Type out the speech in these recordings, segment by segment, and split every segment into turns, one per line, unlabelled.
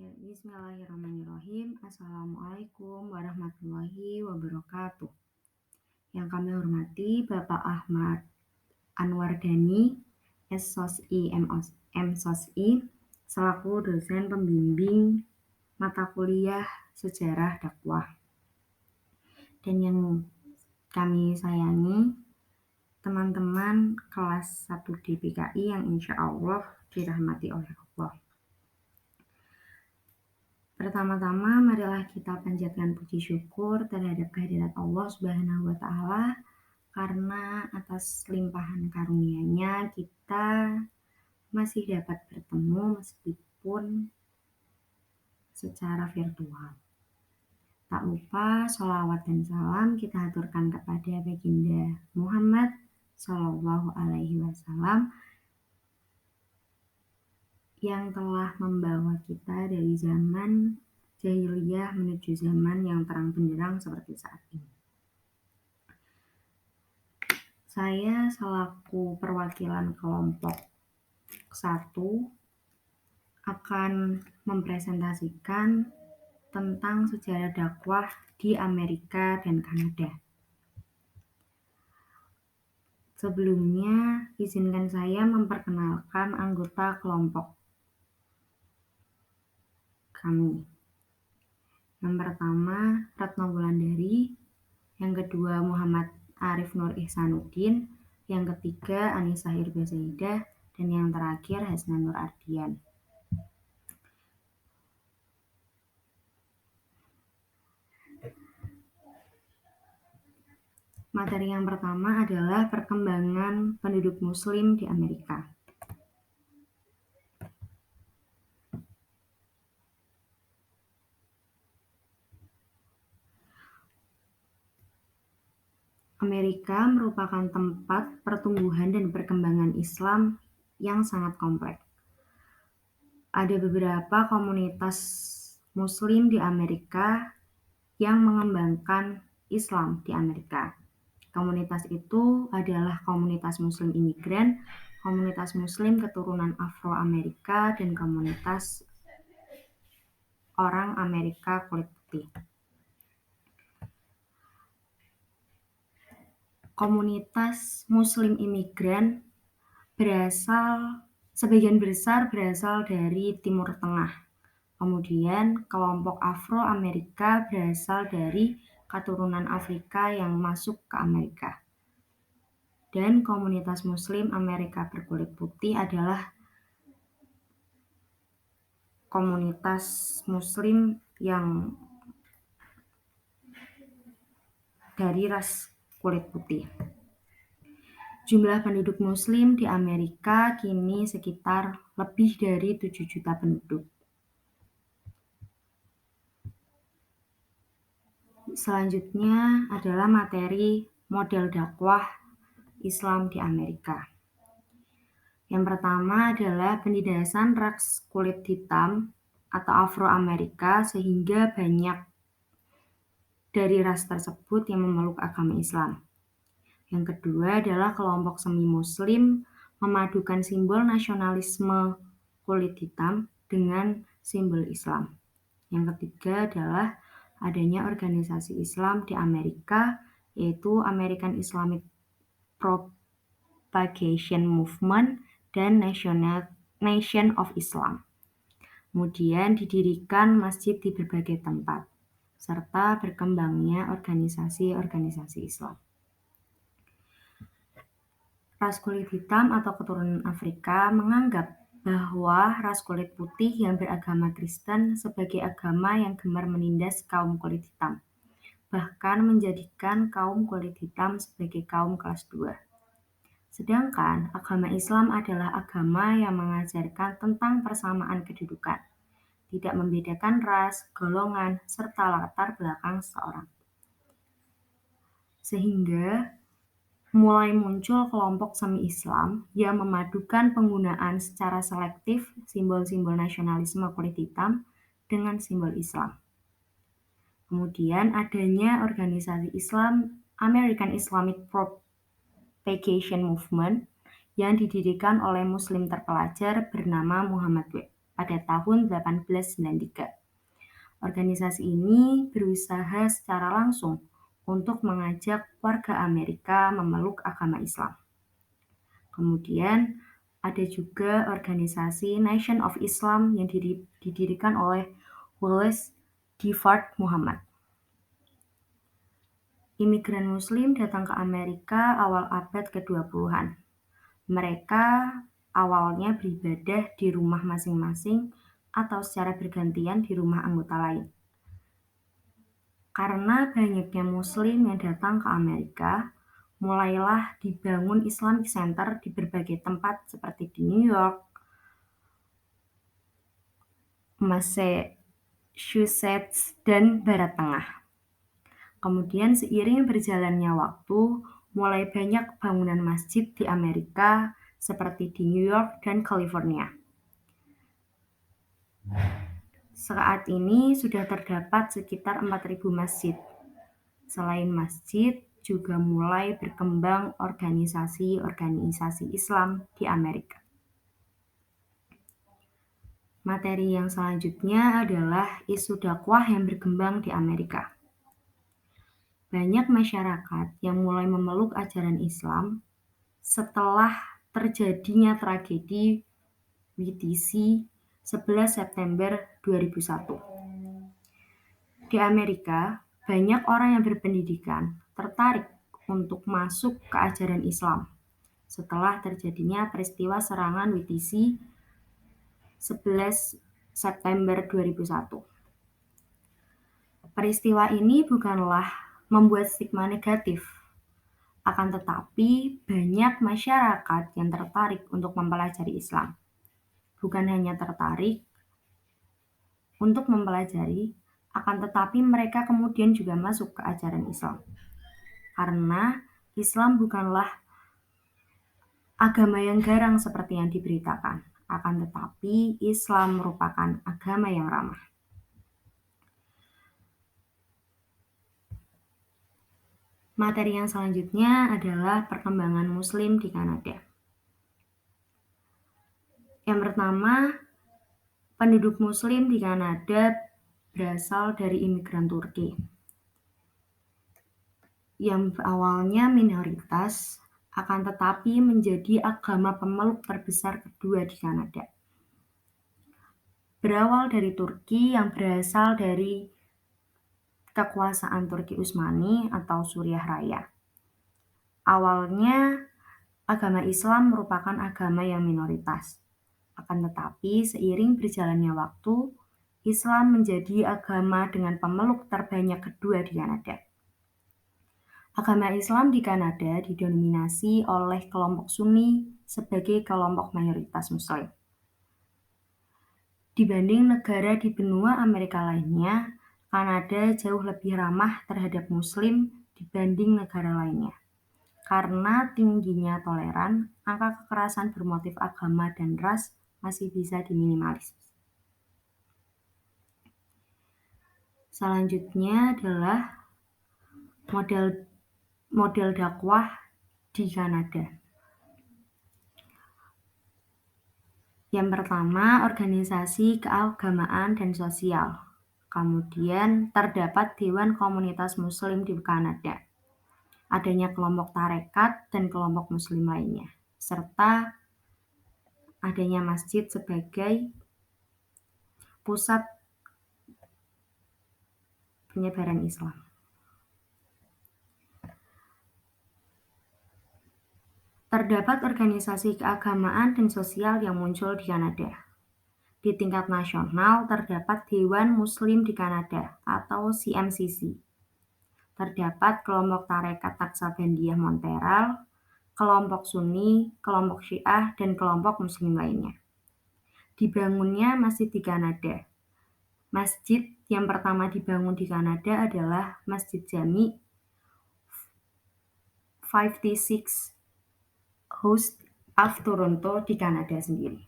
Ya, bismillahirrahmanirrahim. Assalamualaikum warahmatullahi wabarakatuh. Yang kami hormati Bapak Ahmad Anwardani, SSOSI MSOSI, selaku dosen pembimbing mata kuliah Sejarah Dakwah. Dan yang kami sayangi, teman-teman kelas 1 DPKI yang insya Allah dirahmati oleh Allah. Pertama-tama, marilah kita panjatkan puji syukur terhadap kehadirat Allah Subhanahu wa Ta'ala, karena atas limpahan karunia-Nya kita masih dapat bertemu meskipun secara virtual. Tak lupa sholawat dan salam kita aturkan kepada Baginda Muhammad Shallallahu Alaihi Wasallam yang telah membawa kita dari zaman jahiliyah menuju zaman yang terang benderang seperti saat ini. Saya selaku perwakilan kelompok 1 akan mempresentasikan tentang sejarah dakwah di Amerika dan Kanada. Sebelumnya, izinkan saya memperkenalkan anggota kelompok kami. Yang pertama, Retno Wulandari. Yang kedua, Muhammad Arif Nur Ihsanuddin. Yang ketiga, Anissa Hirbasaidah. Dan yang terakhir, Hasna Nur Ardian. Materi yang pertama adalah perkembangan penduduk Muslim di Amerika. Amerika merupakan tempat pertumbuhan dan perkembangan Islam yang sangat kompleks. Ada beberapa komunitas Muslim di Amerika yang mengembangkan Islam di Amerika. Komunitas itu adalah komunitas Muslim imigran, komunitas Muslim keturunan Afro-Amerika, dan komunitas orang Amerika kulit putih. Komunitas Muslim imigran sebagian besar berasal dari Timur Tengah. Kemudian kelompok Afro-Amerika berasal dari keturunan Afrika yang masuk ke Amerika. Dan komunitas Muslim Amerika berkulit putih adalah komunitas Muslim yang dari ras kulit putih. Jumlah penduduk Muslim di Amerika kini sekitar lebih dari 7 juta penduduk. Selanjutnya adalah materi model dakwah Islam di Amerika. Yang pertama adalah penindasan ras kulit hitam atau Afro-Amerika sehingga banyak dari ras tersebut yang memeluk agama Islam. Yang kedua adalah kelompok semi-Muslim memadukan simbol nasionalisme kulit hitam dengan simbol Islam. Yang ketiga adalah adanya organisasi Islam di Amerika, yaitu American Islamic Propagation Movement dan Nation of Islam. Kemudian didirikan masjid di berbagai tempat, serta berkembangnya organisasi-organisasi Islam. Ras kulit hitam atau keturunan Afrika menganggap bahwa ras kulit putih yang beragama Kristen sebagai agama yang gemar menindas kaum kulit hitam, bahkan menjadikan kaum kulit hitam sebagai kaum kelas 2. Sedangkan agama Islam adalah agama yang mengajarkan tentang persamaan kedudukan, tidak membedakan ras, golongan, serta latar belakang seseorang. Sehingga mulai muncul kelompok semi-Islam yang memadukan penggunaan secara selektif simbol-simbol nasionalisme kulit hitam dengan simbol Islam. Kemudian adanya organisasi Islam American Islamic Propagation Movement yang didirikan oleh Muslim terpelajar bernama Muhammad W. pada tahun 1893. Organisasi ini berusaha secara langsung untuk mengajak warga Amerika memeluk agama Islam. Kemudian ada juga organisasi Nation of Islam yang didirikan oleh Wallace D. Fard Muhammad. Imigran Muslim datang ke Amerika awal abad ke-20-an. Mereka awalnya beribadah di rumah masing-masing atau secara bergantian di rumah anggota lain. Karena banyaknya Muslim yang datang ke Amerika, mulailah dibangun Islamic Center di berbagai tempat seperti di New York, Massachusetts, dan Barat Tengah. Kemudian seiring berjalannya waktu, mulai banyak bangunan masjid di Amerika seperti di New York dan California. Saat ini sudah terdapat sekitar 4.000 masjid. Selain masjid, juga mulai berkembang organisasi-organisasi Islam di Amerika. Materi yang selanjutnya adalah isu dakwah yang berkembang di Amerika. Banyak masyarakat yang mulai memeluk ajaran Islam setelah terjadinya tragedi WTC 11 September 2001. Di Amerika, banyak orang yang berpendidikan tertarik untuk masuk ke ajaran Islam setelah terjadinya peristiwa serangan WTC 11 September 2001. Peristiwa ini bukanlah membuat stigma negatif, akan tetapi banyak masyarakat yang tertarik untuk mempelajari Islam. Bukan hanya tertarik untuk mempelajari, akan tetapi mereka kemudian juga masuk ke ajaran Islam. Karena Islam bukanlah agama yang garang seperti yang diberitakan, akan tetapi Islam merupakan agama yang ramah. Materi yang selanjutnya adalah perkembangan Muslim di Kanada. Yang pertama, penduduk Muslim di Kanada berasal dari imigran Turki, yang awalnya minoritas, akan tetapi menjadi agama pemeluk terbesar kedua di Kanada. Berawal dari Turki yang berasal dari kekuasaan Turki Utsmani atau Suriah Raya. Awalnya, agama Islam merupakan agama yang minoritas. Akan tetapi, seiring berjalannya waktu, Islam menjadi agama dengan pemeluk terbanyak kedua di Kanada. Agama Islam di Kanada didominasi oleh kelompok Sunni sebagai kelompok mayoritas Muslim. Dibanding negara di benua Amerika lainnya, Kanada jauh lebih ramah terhadap Muslim dibanding negara lainnya. Karena tingginya toleran, angka kekerasan bermotif agama dan ras masih bisa diminimalisir. Selanjutnya adalah model dakwah di Kanada. Yang pertama, organisasi keagamaan dan sosial. Kemudian terdapat Dewan Komunitas Muslim di Kanada. Adanya kelompok tarekat dan kelompok Muslim lainnya. Serta adanya masjid sebagai pusat penyebaran Islam. Terdapat organisasi keagamaan dan sosial yang muncul di Kanada. Di tingkat nasional terdapat Dewan Muslim di Kanada atau CMCC. Terdapat kelompok tarekat Naqsabandiyah Montreal, kelompok Sunni, kelompok Syiah, dan kelompok Muslim lainnya. Dibangunnya masjid di Kanada. Masjid yang pertama dibangun di Kanada adalah Masjid Jami 56 House of Toronto di Kanada sendiri.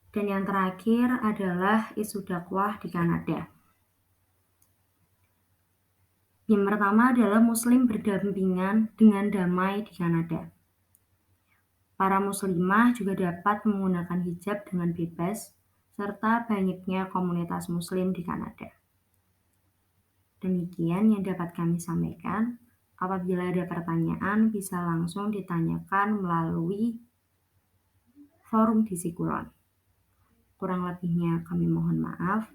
Dan yang terakhir adalah isu dakwah di Kanada. Yang pertama adalah Muslim berdampingan dengan damai di Kanada. Para muslimah juga dapat menggunakan hijab dengan bebas, serta banyaknya komunitas muslim di Kanada. Demikian yang dapat kami sampaikan. Apabila ada pertanyaan, bisa langsung ditanyakan melalui forum Disikulon. Kurang lebihnya kami mohon maaf.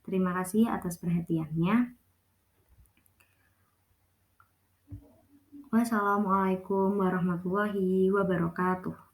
Terima kasih atas perhatiannya. Wassalamualaikum warahmatullahi wabarakatuh.